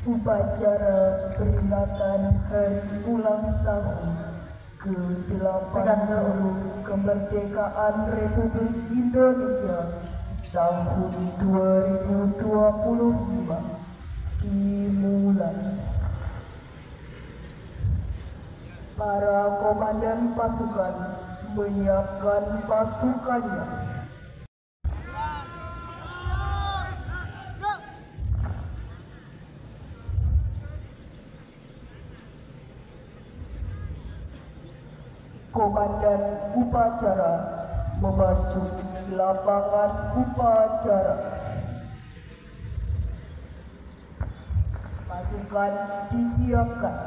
Upacara peringatan hari ulang tahun ke-80 kemerdekaan Republik Indonesia tahun 2025 dimulai. Para komandan pasukan menyiapkan pasukannya. Komandan upacara memasuki lapangan upacara. Pasukan disiapkan.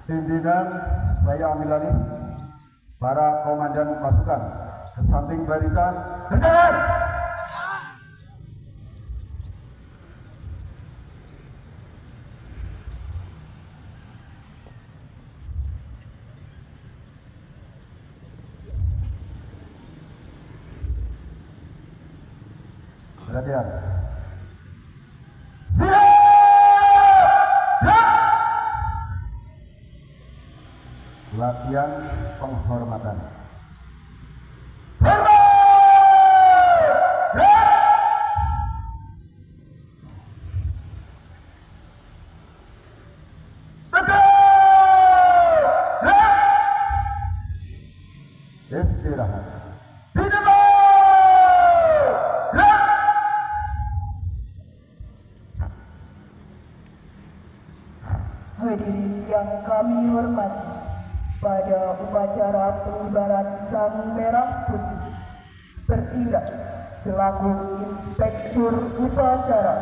Pimpinan, saya ambil alih. Para komandan pasukan ke samping barisan, berjalan. Perhatian. Latihan penghormatan. Istirahat. Hadirin yang kami hormati, pada upacara pengibaran Sang Merah Putih bertindak selaku Inspektur Upacara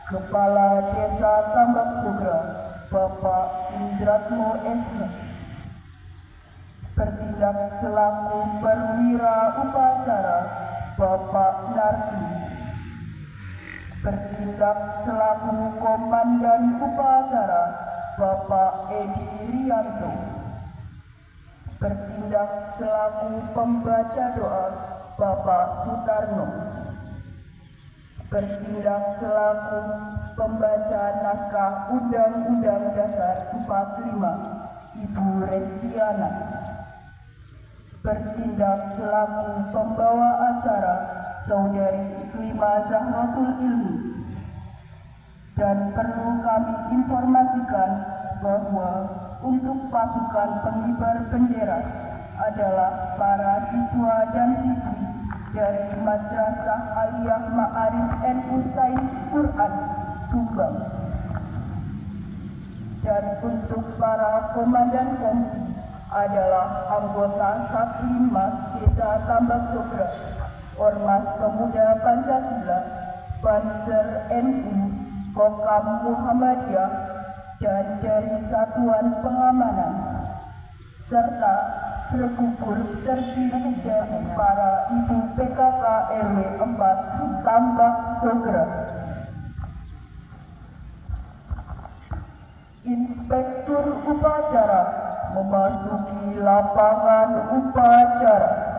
Kepala Desa Tambak Sugra Bapak Indratmo SH. Bertindak selaku Perwira Upacara Bapak Nardi. Bertindak selaku Komandan Upacara Bapak Edi Rianto. Bertindak selaku pembaca doa Bapak Sutarno. Bertindak selaku pembaca naskah Undang-Undang Dasar 45 Ibu Resiana. Bertindak selaku pembawa acara Saudari Iklima Zahratul Ilmi. Dan perlu kami informasikan bahwa untuk pasukan pengibar bendera adalah para siswa dan siswi dari Madrasah Aliyah Ma'arif NU Sains Quran Subang. Dan untuk para komandan kompi adalah anggota Satlimas Desa Tambak Sugra, Ormas Pemuda Pancasila, Banser NU, Kokam Muhammadiyah, dan dari Satuan Pengamanan, serta berkumpul terdiri dari para ibu PKK RW 4 Tambak Sugra. Inspektur Upacara memasuki lapangan upacara.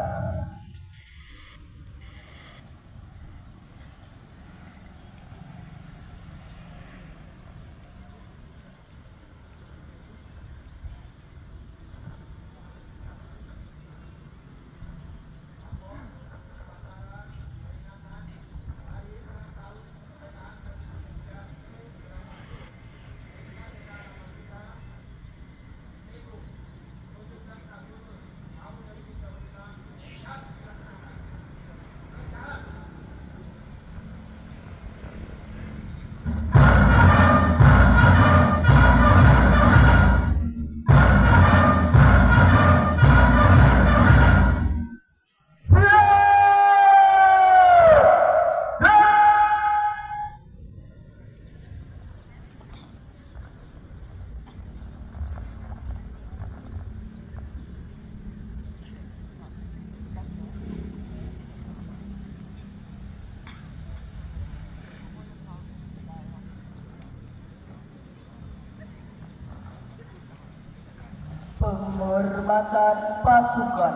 Penghormatan pasukan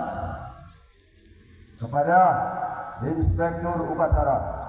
kepada Inspektur Upacara.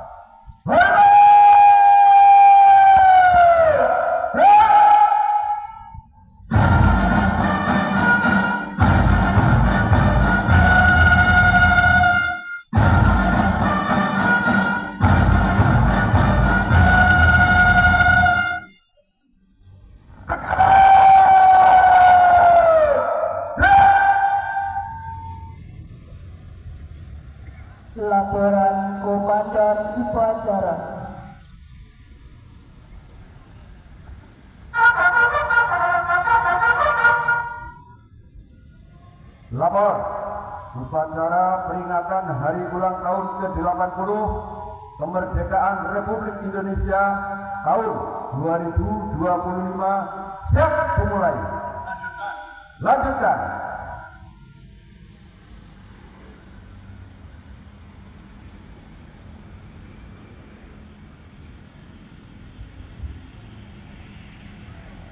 Laporan Komandan Upacara. Lapor upacara peringatan Hari Ulang Tahun ke-80 Kemerdekaan Republik Indonesia tahun 2025 siap dimulai. Lanjutkan.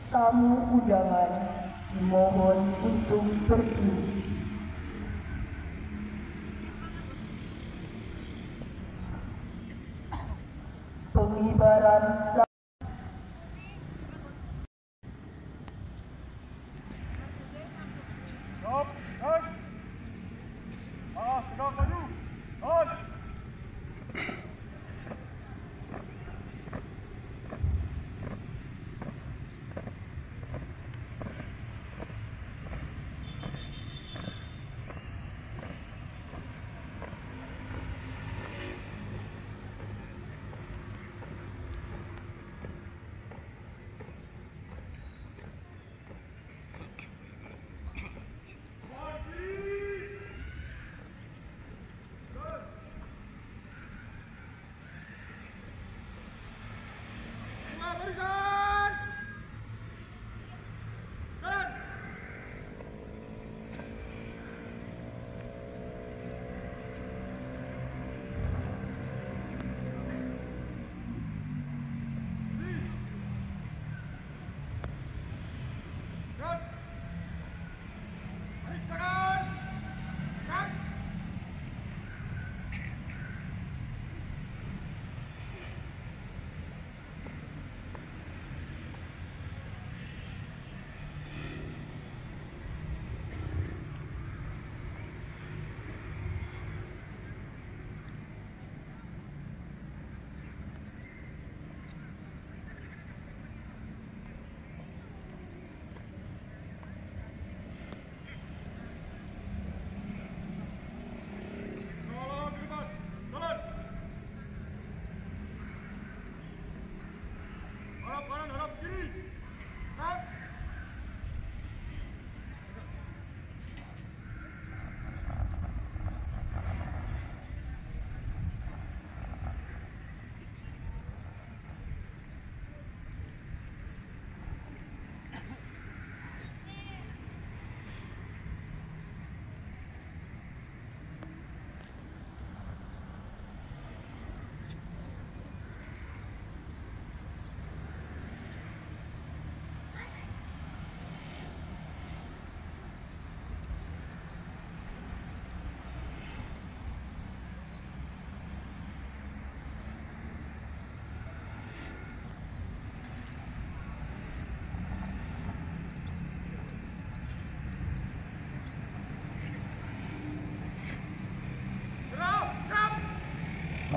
Tamu undangan dimohon untuk berdiri. Pengibaran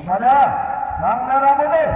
kepada Sang Merah Putih.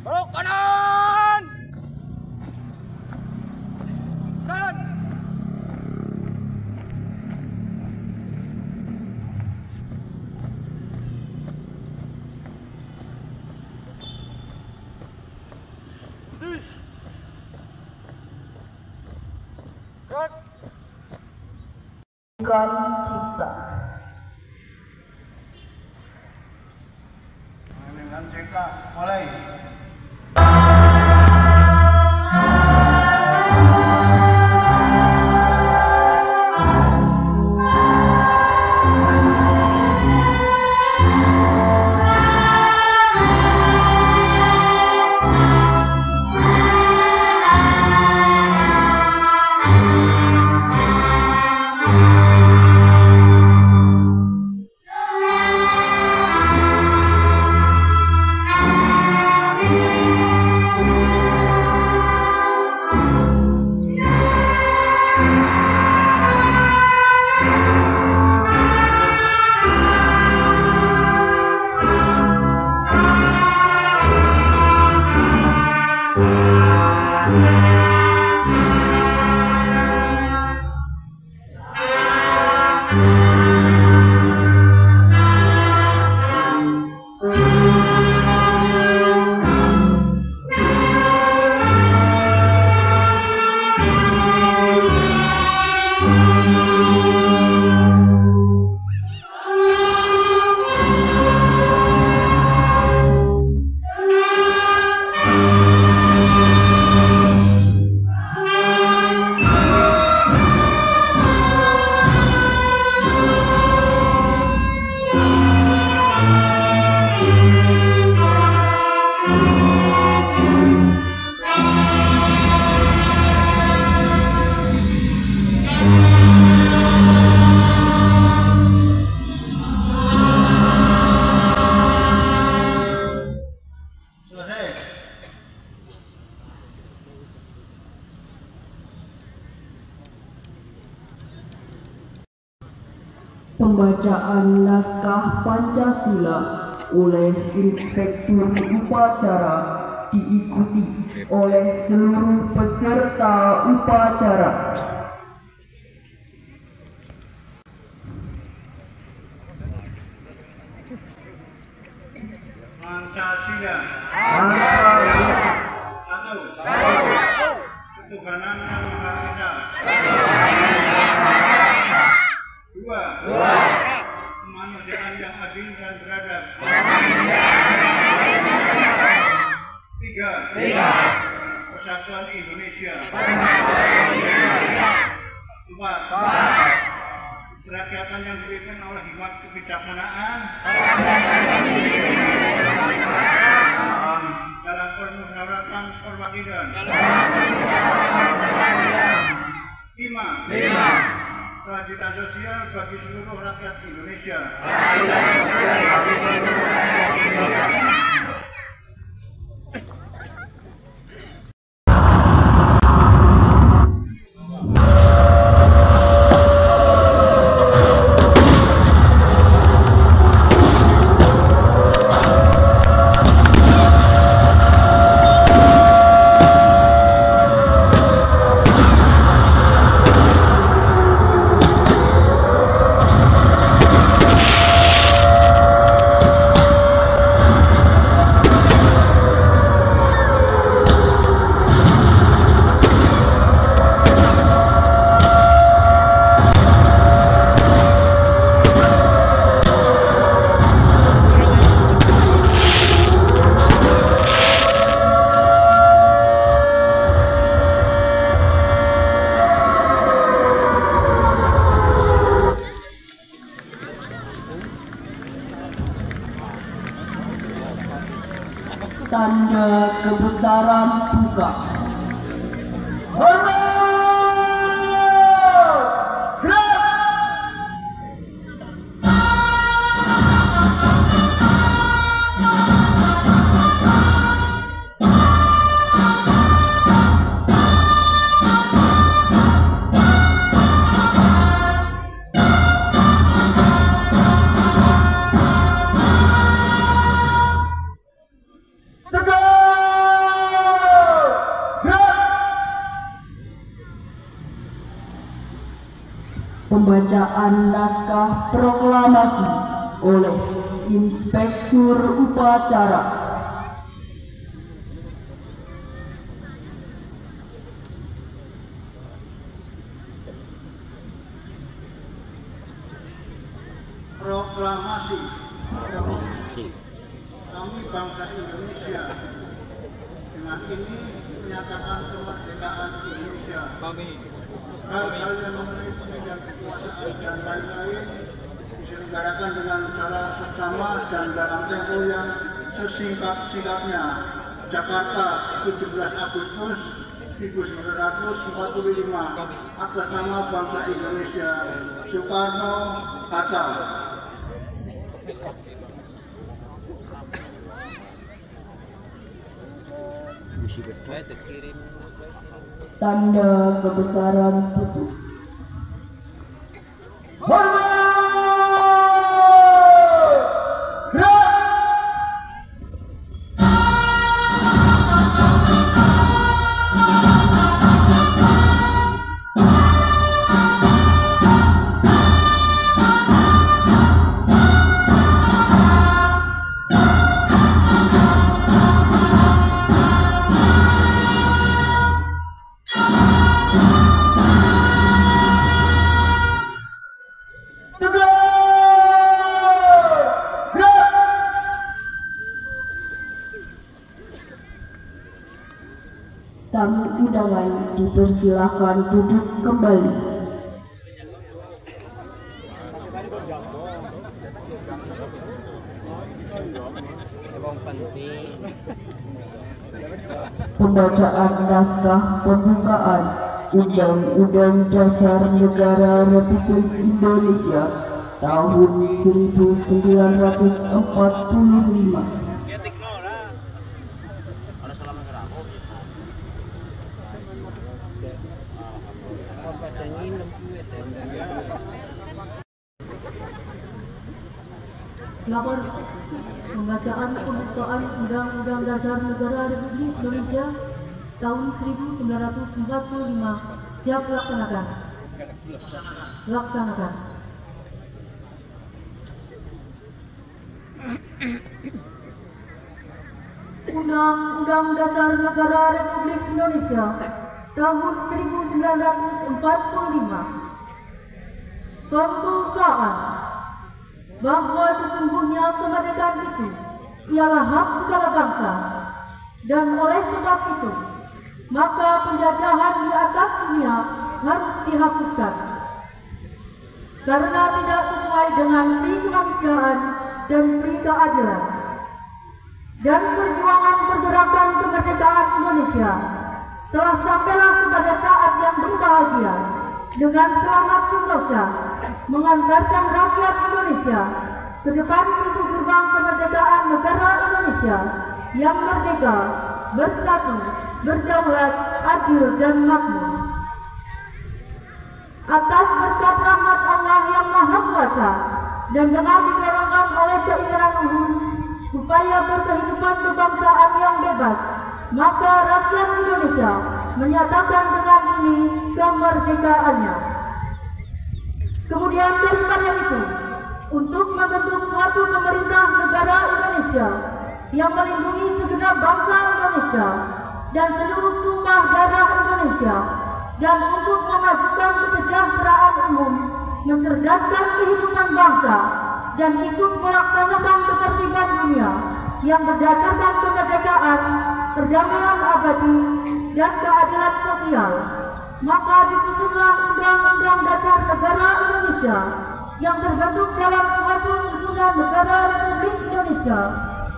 Belok kanan. Kanan. Gerak. Bukan cipta. Dengan cipta mulai. Pembacaan naskah Pancasila oleh Inspektur Upacara diikuti oleh seluruh peserta upacara. Pancasila. Satu. Ketuhanan yang Maha Esa. Dua. Kemanusiaan yang adil dan beradab. Tiga. Persatuan Indonesia. Empat. Kerakyatan yang diberikan oleh hikmat kebijaksanaan dalam penuh harapan perwakilan. Lima. Keadilan sosial bagi seluruh rakyat Indonesia. Tanda kebesaran buka. Hormat! Gerak! Tegak! pembacaan naskah proklamasi oleh Inspektur Upacara. Proklamasi. Kami bangsa Indonesia dengan ini menyatakan kemerdekaan Indonesia. Hal-hal yang mengenai dan kekuasaan dan lain-lain diselenggarakan dengan cara seksama dan dalam tempo yang sesingkat-singkatnya. Jakarta, 17 Agustus 1945, atas nama bangsa Indonesia. Soekarno, Hatta. Tanda kebesaran tutup. Tamu undangan dipersilahkan duduk kembali. Pembacaan naskah pembukaan Undang-Undang Dasar Negara Republik Indonesia tahun 1945. Lapor pembacaan pembukaan Undang-Undang Dasar Negara Republik Indonesia tahun 1945. Siap laksanakan. Laksanakan. Undang-Undang Dasar Negara Republik Indonesia tahun 1945. Pembukaan. Bahwa sesungguhnya kemerdekaan itu ialah hak segala bangsa, dan oleh sebab itu maka penjajahan di atas dunia harus dihapuskan karena tidak sesuai dengan pri kemanusiaan dan pri keadilan. Dan perjuangan pergerakan kemerdekaan Indonesia telah sampailah kepada saat yang berbahagia dengan selamat sentosa mengantarkan rakyat Indonesia ke depan pintu gerbang kemerdekaan negara Indonesia yang merdeka, bersatu, berdaulat, adil, dan makmur. Atas berkat rahmat Allah yang Maha Kuasa dan dengan didorongkan oleh keinginan luhur supaya berkehidupan kebangsaan yang bebas, maka rakyat Indonesia menyatakan dengan ini kemerdekaannya. Kemudian daripada itu, untuk membentuk suatu pemerintah negara Indonesia yang melindungi segenap bangsa Indonesia dan seluruh tumpah darah Indonesia, dan untuk memajukan kesejahteraan umum, mencerdaskan kehidupan bangsa, dan ikut melaksanakan ketertiban dunia yang berdasarkan kemerdekaan, perdamaian abadi, dan keadilan sosial, maka disusunlah Undang-Undang Dasar Negara Indonesia yang terbentuk dalam suatu susunan negara Republik Indonesia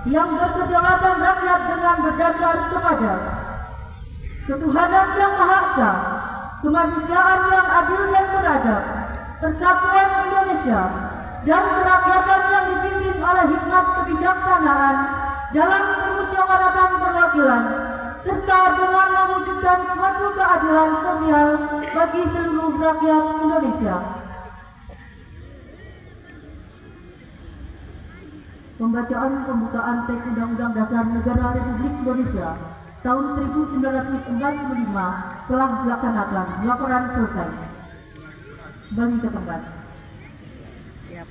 yang berkedaulatan rakyat dengan berdasar kepada ketuhanan yang Maha Esa, kemanusiaan yang adil dan beradab, persatuan Indonesia, dan kerakyatan yang dipimpin oleh hikmat kebijaksanaan dalam permusyawaratan perwakilan, serta dengan mewujudkan suatu keadilan sosial bagi seluruh rakyat Indonesia. Pembacaan pembukaan teks Undang-Undang Dasar Negara Republik Indonesia tahun 1945 telah dilaksanakan. Laporan selesai. Kembali ke tempat. Siap.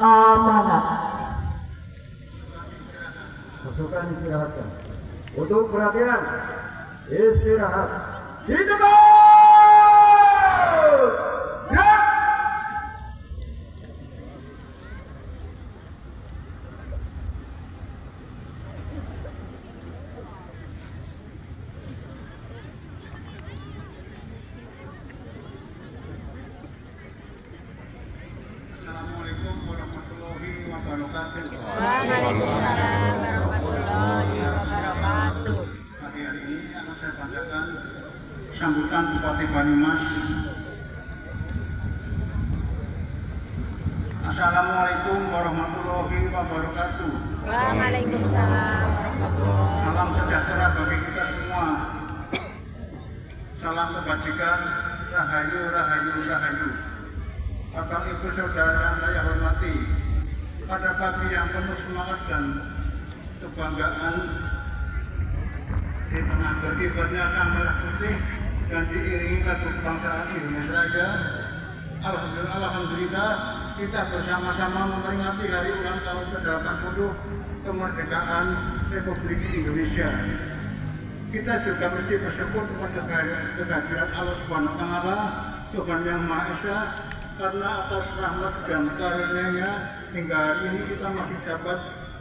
Amanat. Pasukan istirahatkan. Untuk perhatian, istirahat. Di tempat! Gerak! Assalamualaikum warahmatullahi wabarakatuh. Waalaikumsalam warahmatullahi wabarakatuh. Pagi hari ini akan saya bacakan sambutan Bupati Banyumas. Assalamualaikum warahmatullahi wabarakatuh. Waalaikumsalam warahmatullahi. Salam sejahtera bagi kita semua. Salam kebajikan, rahayu, rahayu, rahayu. Bapak Ibu Saudara yang saya hormati, pada pagi yang penuh semangat dan kebanggaan di tengah berkibarnya sang merah putih dan diiringi lagu kebangsaan Indonesia Raya, alhamdulillah kita bersama-sama memperingati hari ulang tahun ke-80 kemerdekaan Republik Indonesia. Kita juga mesti bersyukur kepada kehadiran Allah Subhanahu wa Ta'ala, Tuhan Yang Maha Esa, karena atas rahmat dan karunia-Nya hingga hari ini kita masih dapat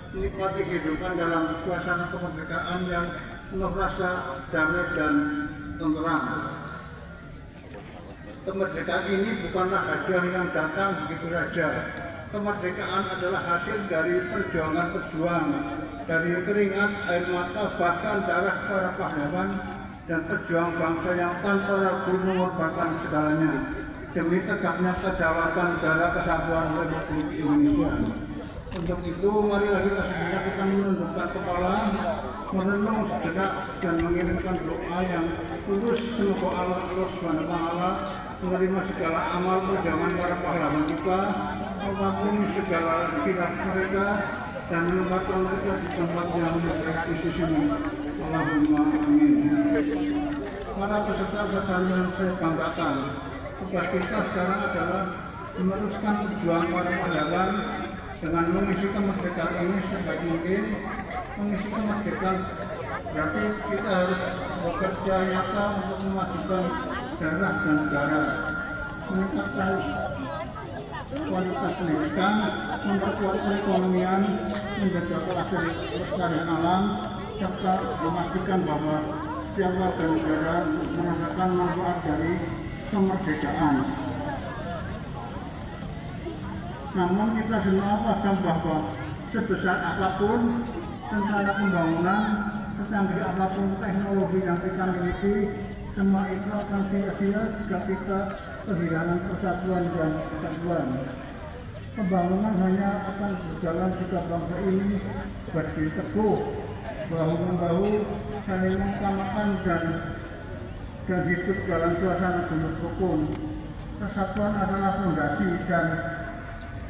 menikmati kehidupan dalam suasana kemerdekaan yang penuh rasa damai dan tenteram. Kemerdekaan ini bukanlah hadiah yang datang begitu saja. Kemerdekaan adalah hasil dari perjuangan pejuang, dari keringat, air mata, bahkan darah para pahlawan dan pejuang bangsa yang tanpa ragu mengorbankan segalanya demi tegaknya kedaulatan negara kesatuan Republik Indonesia. Untuk itu, marilah kita menundukkan kepala, merenung sejenak dan mengirimkan doa yang tulus. Semoga Allah Subhanahu wa Ta'ala menerima segala amal perjuangan para pahlawan kita, mengampuni segala khilaf mereka, dan menempatkan mereka di tempat yang baik di sisinya. Allahumma amin. Para peserta sekalian saya banggakan, tugas kita sekarang adalah meneruskan perjuangan para pahlawan dengan mengisi kemerdekaan ini sebaik mungkin. Mengisi kemerdekaan berarti kita harus bekerja nyata untuk memajukan daerah dan negara, meningkatkan kualitas pendidikan, memperkuat perekonomian, menjaga kelestarian alam, serta memastikan bahwa setiap warga negara merasakan manfaat dari kemerdekaan. Namun kita semua paham bahwa sebesar apapun rencana pembangunan, secanggih apapun teknologi yang kita miliki, semua itu akan sia-sia jika kita kehilangan persatuan dan kesatuan. Pembangunan hanya akan berjalan jika bangsa ini berdiri teguh, bahu-membahu, saling mengutamakan dan hidup dalam suasana guyub rukun. Kesatuan adalah fondasi dan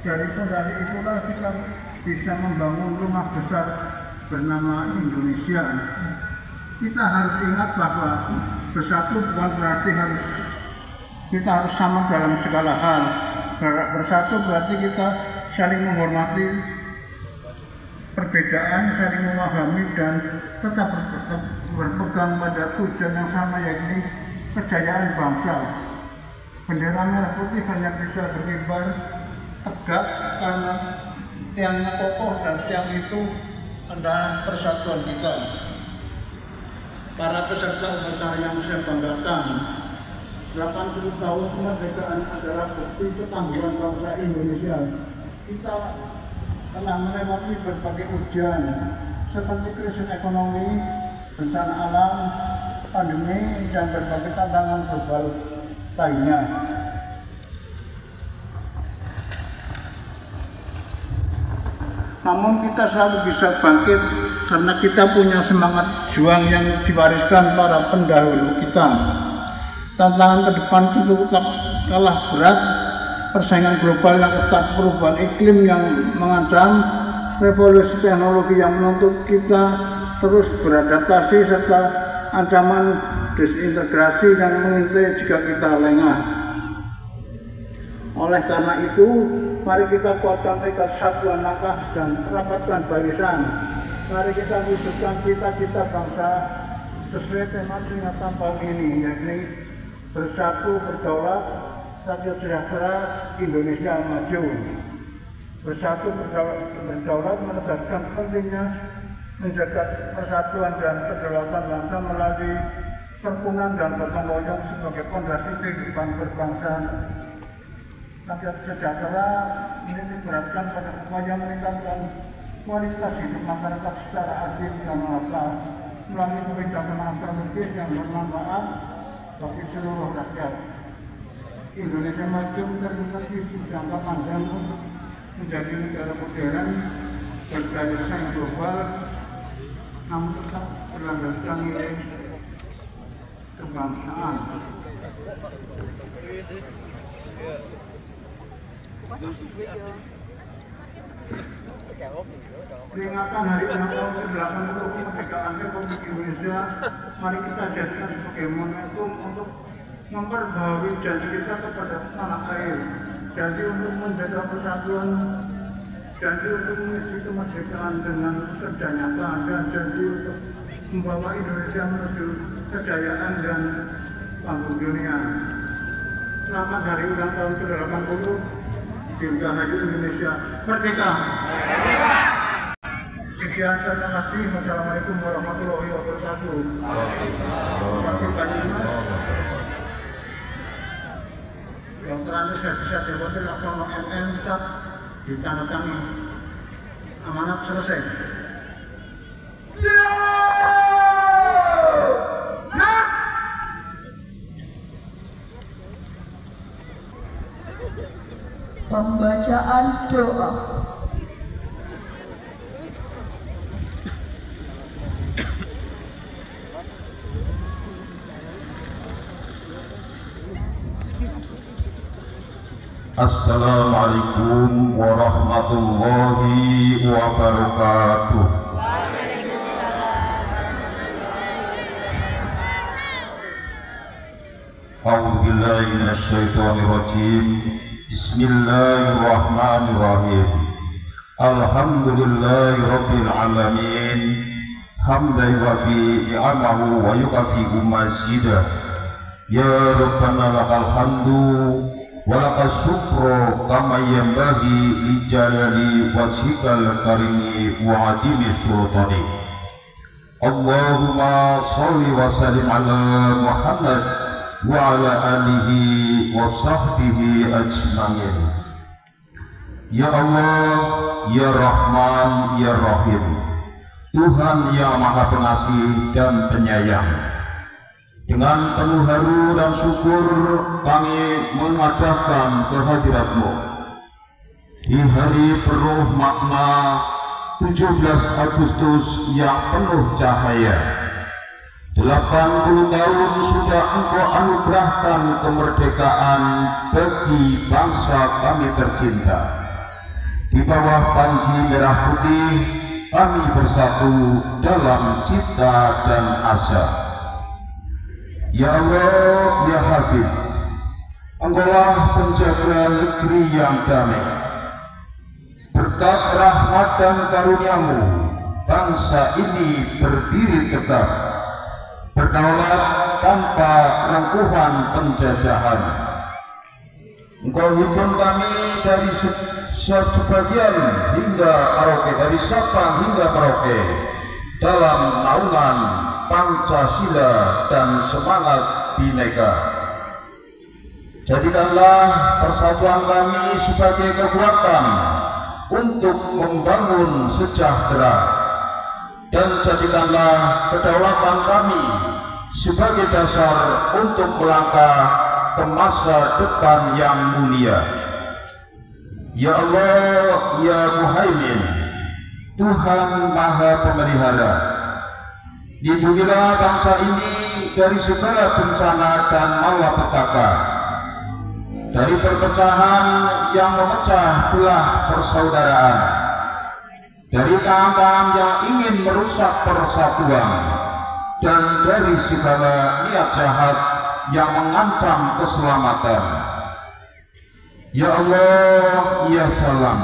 dari fondasi itulah kita bisa membangun rumah besar bernama Indonesia. Kita harus ingat bahwa bersatu bukan berarti kita harus sama dalam segala hal. Bersatu berarti kita saling menghormati perbedaan, saling memahami dan tetap berpegang pada tujuan yang sama, yaitu kejayaan bangsa. Bendera merah putih hanya bisa berkibar tegak karena tiangnya kokoh, dan tiang itu adalah persatuan kita. Para peserta upacara yang saya banggakan, 80 tahun kemerdekaan adalah bukti ketangguhan bangsa Indonesia. Kita telah melewati berbagai ujian seperti krisis ekonomi, bencana alam, pandemi, dan berbagai tantangan global lainnya. namun kita selalu bisa bangkit karena kita punya semangat juang yang diwariskan para pendahulu kita. Tantangan ke depan tentu tetap kalah berat, persaingan global yang ketat, perubahan iklim yang mengancam, revolusi teknologi yang menuntut kita terus beradaptasi, serta ancaman disintegrasi yang mengintai jika kita lengah. Oleh karena itu, mari kita kuatkan tekad satuan langkah dan rapatkan barisan. Mari kita wujudkan cita-cita bangsa sesuai tema peringatan tahun ini, yakni bersatu berdaulat, rakyat sejahtera, Indonesia maju. Bersatu berdaulat menegaskan pentingnya menjaga persatuan dan kedaulatan bangsa melalui kerukunan dan gotong royong sebagai fondasi kehidupan berbangsa. Rakyat sejahtera ini diberatkan pada upaya meningkatkan kualitas hidup masyarakat secara adil dan merata melalui kebijakan strategis yang bermanfaat bagi seluruh rakyat. Indonesia maju terdeteksi jangka panjang untuk menjadi negara modern berdaya saing global, namun tetap berlandaskan nilai kebangsaan. Peringatan Hari Ulang Tahun ke-80 kemerdekaan Republik Indonesia, mari kita jadikan sebagai momentum untuk memperbaharui janji kita kepada tanah air, janji untuk menjaga persatuan, janji untuk mengisi kemerdekaan dengan kerja nyata, dan janji untuk membawa Indonesia menuju kejayaan dan panggung dunia. Selamat Hari Ulang Tahun ke-80, Dirgahayu Indonesia Merdeka! Sekian, terima kasih. Wassalamualaikum warahmatullahi wabarakatuh. Wakil Banyumas, yang terakhir saya bisa diwakil Laksono MM tetap ditandatangani. Amanat selesai. Pembacaan doa. Assalamualaikum warahmatullahi wabarakatuh. A'udzu billahi minasy syaithanir rajim. Bismillahirrahmanirrahim. Alhamdulillahi rabbil alamin. Hamdan yuwafi ni'amahu wa yukafi mazidah. Ya Rabbana lakal hamdu wa lakal syukru kama yanbaghi li jalali wajhikal karimi wa adimi sultani. Allahumma shalli wa sallim ala Muhammad wa ala alihi wa sahbihi ajma'in. Ya Allah, Ya Rahman, Ya Rahim, Tuhan yang Maha Pengasih dan Penyayang, dengan penuh haru dan syukur kami menghadapkan kehadirat-Mu di hari penuh makna 17 Agustus yang penuh cahaya. 80 tahun sudah Engkau anugerahkan kemerdekaan bagi bangsa kami tercinta. Di bawah panji merah putih kami bersatu dalam cita dan asa. Ya Allah, Ya Hafiz, Engkaulah penjaga negeri yang damai. Berkat rahmat dan karunia-Mu, bangsa ini berdiri tegak, berdaulat tanpa rengkuhan penjajahan. Engkau himpun kami dari sebagian hingga Merauke, dari Sabang hingga Merauke, dalam naungan Pancasila dan semangat Bhinneka. Jadikanlah persatuan kami sebagai kekuatan untuk membangun sejahtera, dan jadikanlah kedaulatan kami sebagai dasar untuk melangkah ke masa depan yang mulia. Ya Allah, Ya Muhaimin, Tuhan Maha Pemelihara. Lindungilah bangsa ini dari segala bencana dan malapetaka, dari perpecahan yang memecah belah persaudaraan, dari tangan-tangan yang ingin merusak persatuan, dan dari segala niat jahat yang mengancam keselamatan. Ya Allah, ya Salam,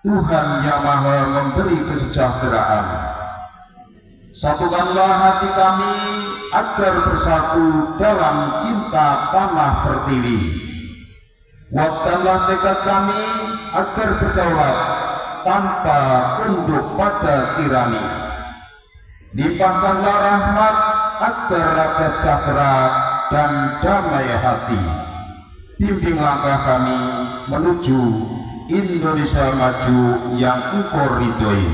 Tuhan yang Maha memberi kesejahteraan, satukanlah hati kami agar bersatu dalam cinta tanah pertiwi. Kuatkanlah tekad kami agar berdaulat tanpa tunduk pada tirani. Limpahkanlah rahmat agar raja sejahtera dan damai hati. Bimbing langkah kami menuju Indonesia maju yang Engkau ridhoi.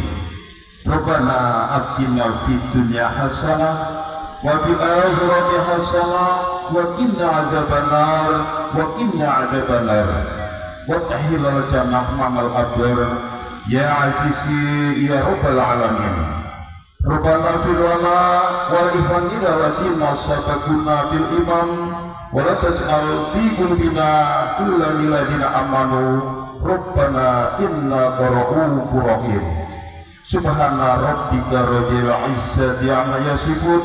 Rabbana atina fid dunya hasanah wa fil akhirati hasanah wa qina adzabannar wa qina adzabannar wa tahhilal jannah ma'al abrar ya azizi ya rabbal alamin. Rabbana fir lana wa ikhwanina wa dina sabaquna bil iman wa la taj'al fi qulubina illa lil ladina amanu Rabbana innaka ra'ufur rahim. Subhana rabbika rabbil izzati amma yasifun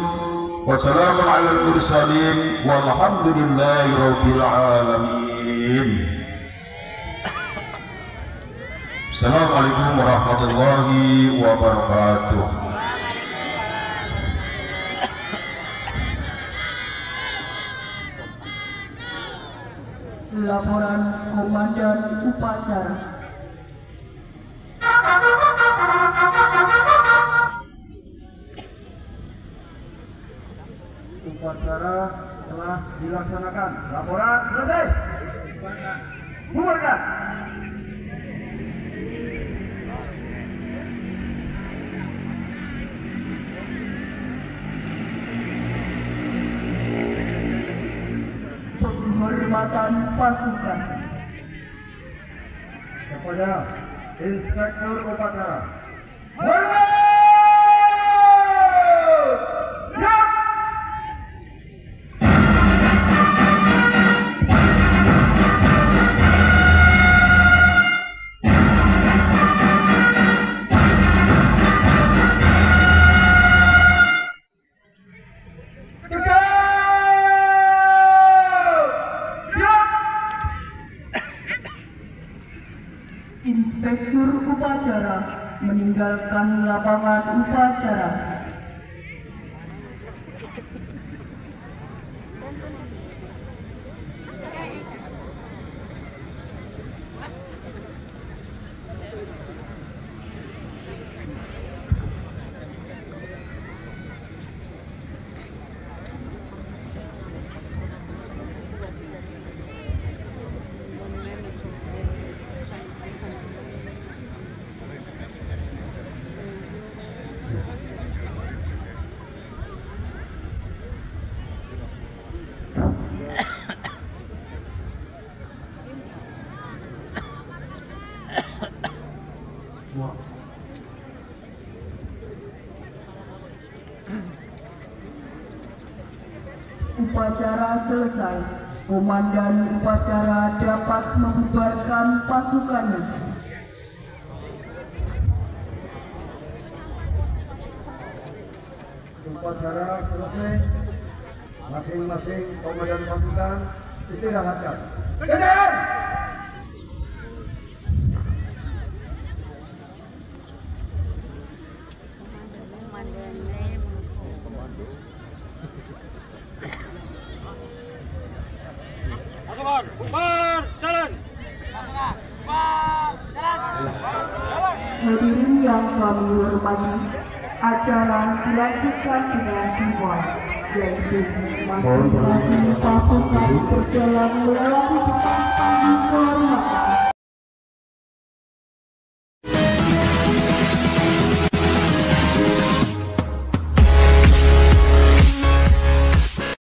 wa salamun 'alal mursalin walhamdulillahi rabbil alamin. Assalamualaikum warahmatullahi wabarakatuh. Laporan Komandan Upacara. Upacara telah dilaksanakan. Laporan selesai. Bubarkan. Penghormatan pasukan Kepada Inspektur Upacara. Inspektur Upacara meninggalkan lapangan upacara. Upacara selesai. Komandan upacara dapat membubarkan pasukannya. Upacara selesai. Masing-masing komandan pasukan istirahatkan. Kejar! Bubar, jalan. Hadirin yang kami hormati, acara dilanjutkan dengan dimulai, yaitu masing-masing pasukan berjalan melewati depan panggung kehormatan